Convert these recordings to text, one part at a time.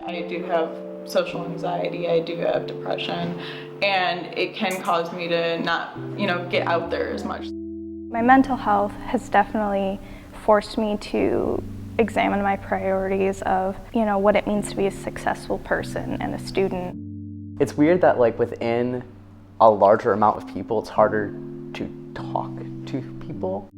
I do have social anxiety, I do have depression, and it can cause me to not, get out there as much. My mental health has definitely forced me to examine my priorities of, what it means to be a successful person and a student. It's weird that within a larger amount of people, it's harder to talk to people.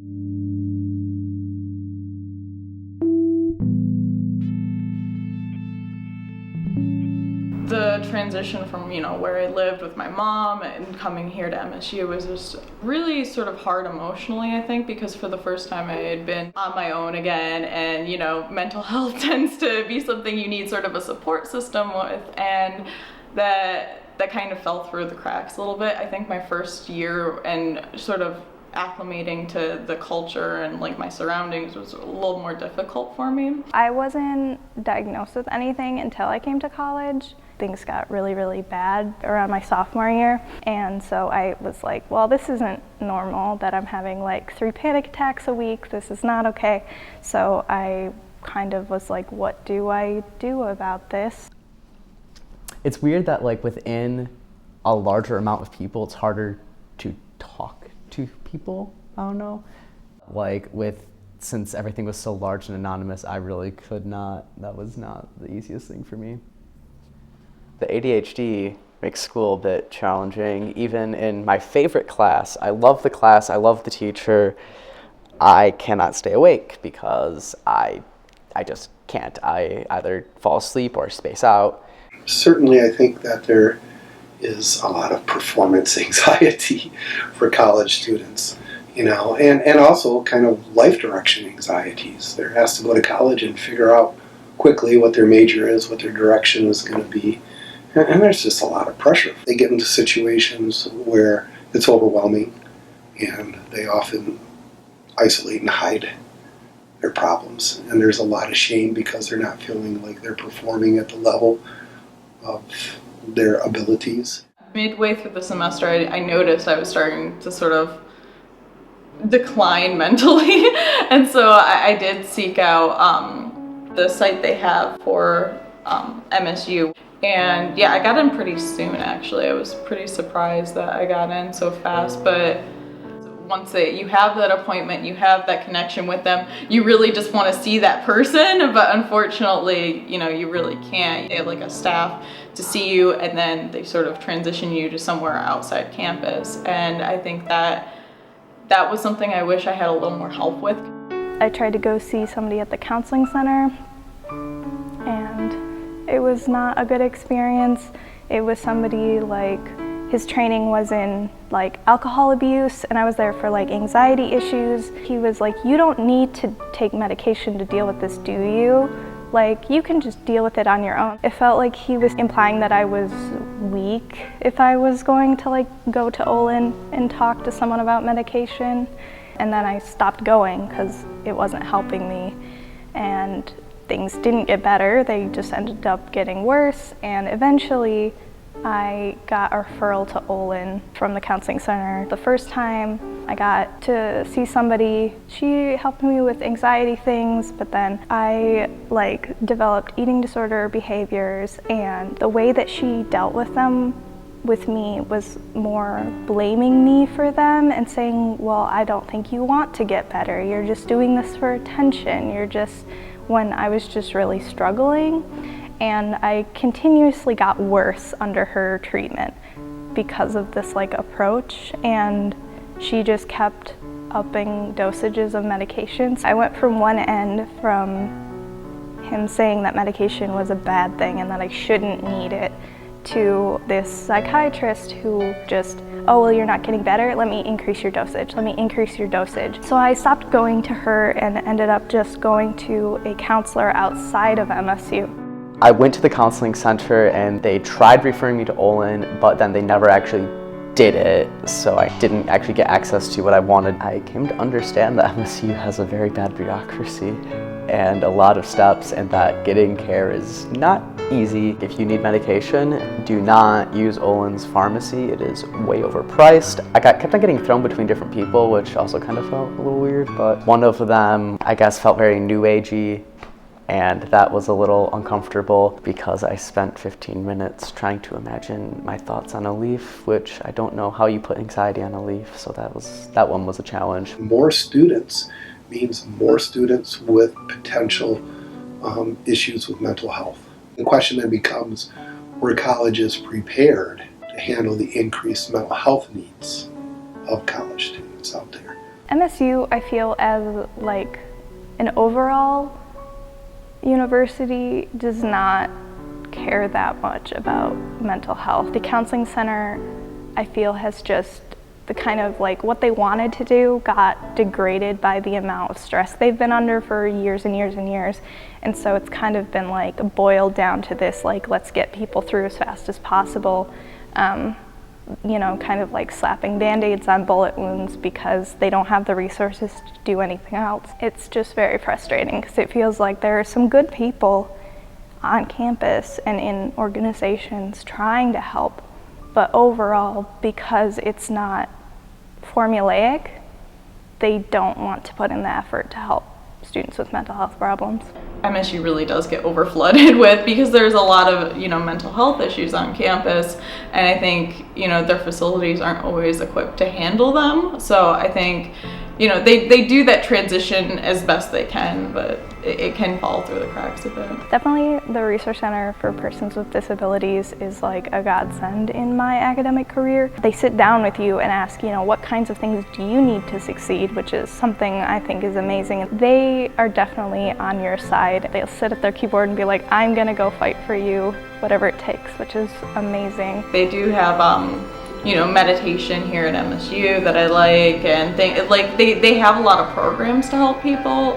The transition from, where I lived with my mom and coming here to MSU was just really sort of hard emotionally, I think, because for the first time I had been on my own again, and, mental health tends to be something you need sort of a support system with, and that kind of fell through the cracks a little bit. I think my first year and sort of acclimating to the culture and my surroundings was a little more difficult for me. I wasn't diagnosed with anything until I came to college. Things got really, really bad around my sophomore year, and so I was like, well, this isn't normal that I'm having 3 panic attacks a week. This is not okay. So I kind of was like, what do I do about this? It's weird that within a larger amount of people, it's harder to talk to people. I don't know. Since everything was so large and anonymous, I really could not. That was not the easiest thing for me. The ADHD makes school a bit challenging. Even in my favorite class, I love the class, I love the teacher, I cannot stay awake because I just can't. I either fall asleep or space out. Certainly I think that there is a lot of performance anxiety for college students, and also kind of life direction anxieties. They're asked to go to college and figure out quickly what their major is, what their direction is going to be. And there's just a lot of pressure. They get into situations where it's overwhelming, and they often isolate and hide their problems. And there's a lot of shame because they're not feeling like they're performing at the level of their abilities. Midway through the semester, I noticed I was starting to sort of decline mentally, and so I did seek out the site they have for MSU. And yeah, I got in pretty soon, actually. I was pretty surprised that I got in so fast, but once you have that appointment, you have that connection with them, you really just want to see that person, but unfortunately, you really can't. They have a staff to see you, and then they sort of transition you to somewhere outside campus, and I think that was something I wish I had a little more help with. I tried to go see somebody at the counseling center, and it was not a good experience. It was somebody his training was in alcohol abuse, and I was there for anxiety issues. He was like, you don't need to take medication to deal with this, do you? You can just deal with it on your own. It felt like he was implying that I was weak if I was going to go to Olin and talk to someone about medication. And then I stopped going because it wasn't helping me. And things didn't get better, they just ended up getting worse, and eventually I got a referral to Olin from the counseling center. The first time I got to see somebody, she helped me with anxiety things, but then I developed eating disorder behaviors, and the way that she dealt with them with me was more blaming me for them and saying, well, I don't think you want to get better, you're just doing this for attention, when I was just really struggling, and I continuously got worse under her treatment because of this approach, and she just kept upping dosages of medications. I went from one end, from him saying that medication was a bad thing and that I shouldn't need it, to this psychiatrist who just, oh, well, you're not getting better, let me increase your dosage, let me increase your dosage. So I stopped going to her and ended up just going to a counselor outside of MSU. I went to the counseling center and they tried referring me to Olin, but then they never actually did it, so I didn't actually get access to what I wanted. I came to understand that MSU has a very bad bureaucracy. and a lot of steps, and that getting care is not easy. If you need medication, do not use Olin's Pharmacy. It is way overpriced. I kept on getting thrown between different people, which also kind of felt a little weird, but one of them, I guess, felt very new agey, and that was a little uncomfortable because I spent 15 minutes trying to imagine my thoughts on a leaf, which I don't know how you put anxiety on a leaf, so that one was a challenge. More students means more students with potential issues with mental health. The question then becomes, were colleges prepared to handle the increased mental health needs of college students out there? MSU, I feel, as like an overall university, does not care that much about mental health. The counseling center, I feel, has just the kind of like what they wanted to do got degraded by the amount of stress they've been under for years and years and years. And so it's kind of been like boiled down to this, like, let's get people through as fast as possible. You know, kind of like slapping Band-Aids on bullet wounds because they don't have the resources to do anything else. It's just very frustrating because it feels like there are some good people on campus and in organizations trying to help, but overall, because it's not formulaic, they don't want to put in the effort to help students with mental health problems. MSU really does get overflooded with, because there's a lot of, mental health issues on campus, and I think, their facilities aren't always equipped to handle them. So I think, they do that transition as best they can, but it can fall through the cracks a bit. Definitely the Resource Center for Persons with Disabilities is like a godsend in my academic career. They sit down with you and ask, what kinds of things do you need to succeed, which is something I think is amazing. They are definitely on your side. They'll sit at their keyboard and be like, I'm gonna go fight for you, whatever it takes, which is amazing. They do have meditation here at MSU that I like, and they have a lot of programs to help people.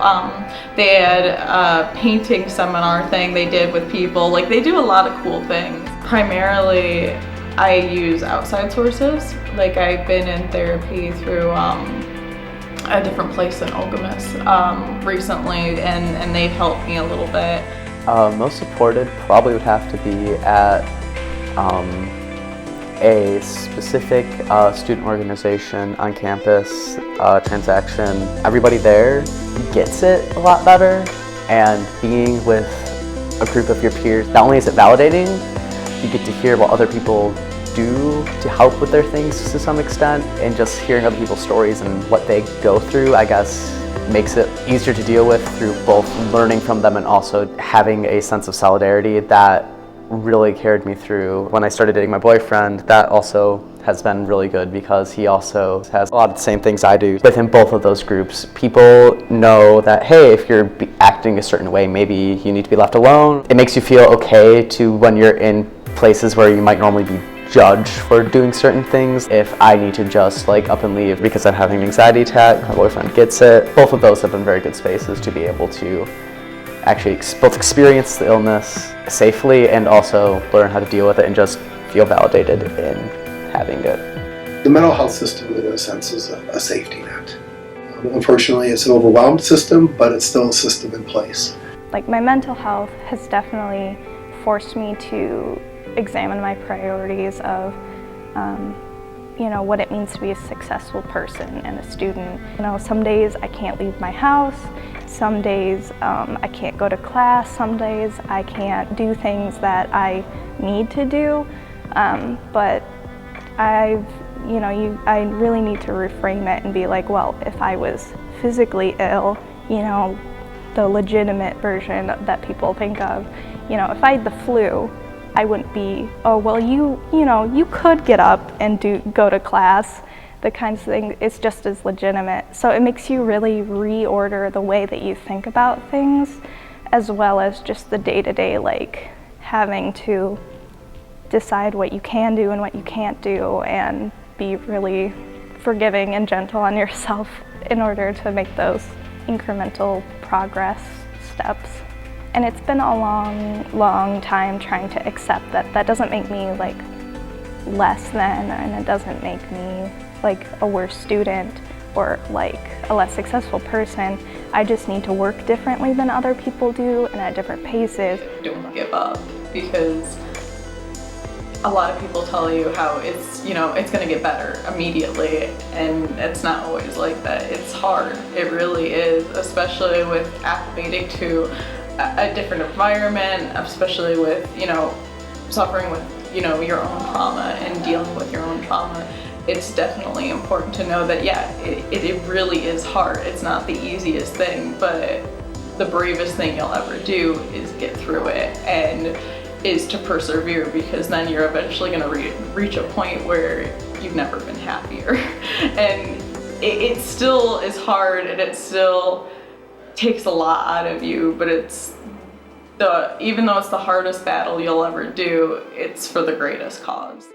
They had a painting seminar thing they did with people. They do a lot of cool things. Primarily, I use outside sources. I've been in therapy through a different place in Ogamis recently, and they've helped me a little bit. Most supported probably would have to be at a specific student organization on campus, Transaction. Everybody there gets it a lot better, and being with a group of your peers, not only is it validating, you get to hear what other people do to help with their things to some extent, and just hearing other people's stories and what they go through, I guess, makes it easier to deal with through both learning from them and also having a sense of solidarity that really carried me through. When I started dating my boyfriend, that also has been really good because he also has a lot of the same things I do. Within both of those groups, people know that, hey, if you're acting a certain way, maybe you need to be left alone. It makes you feel okay to, when you're in places where you might normally be judged for doing certain things. If I need to just up and leave because I'm having an anxiety attack, my boyfriend gets it. Both of those have been very good spaces to be able to actually both experience the illness safely and also learn how to deal with it and just feel validated in having it. The mental health system, in a sense, is a safety net. Unfortunately, it's an overwhelmed system, but it's still a system in place. My mental health has definitely forced me to examine my priorities of what it means to be a successful person and a student. Some days I can't leave my house, some days I can't go to class, some days I can't do things that I need to do, but I really need to reframe it and be like, well, if I was physically ill, the legitimate version that people think of, if I had the flu, I wouldn't be, oh, well, you could get up and go to class. The kinds of things, it's just as legitimate. So it makes you really reorder the way that you think about things, as well as just the day-to-day, having to decide what you can do and what you can't do, and be really forgiving and gentle on yourself in order to make those incremental progress steps. And it's been a long, long time trying to accept that that doesn't make me less than, and it doesn't make me a worse student or like a less successful person. I just need to work differently than other people do and at different paces. Don't give up, because a lot of people tell you how it's, you know, it's gonna get better immediately, and it's not always like that. It's hard, it really is, especially with acclimating to a different environment, especially with, you know, suffering with, you know, your own trauma and dealing with your own trauma. It's definitely important to know that, yeah, it really is hard. It's not the easiest thing, but the bravest thing you'll ever do is get through it, and is to persevere, because then you're eventually going to reach a point where you've never been happier. And it still is hard, and it still takes a lot out of you, but even though it's the hardest battle you'll ever do, it's for the greatest cause.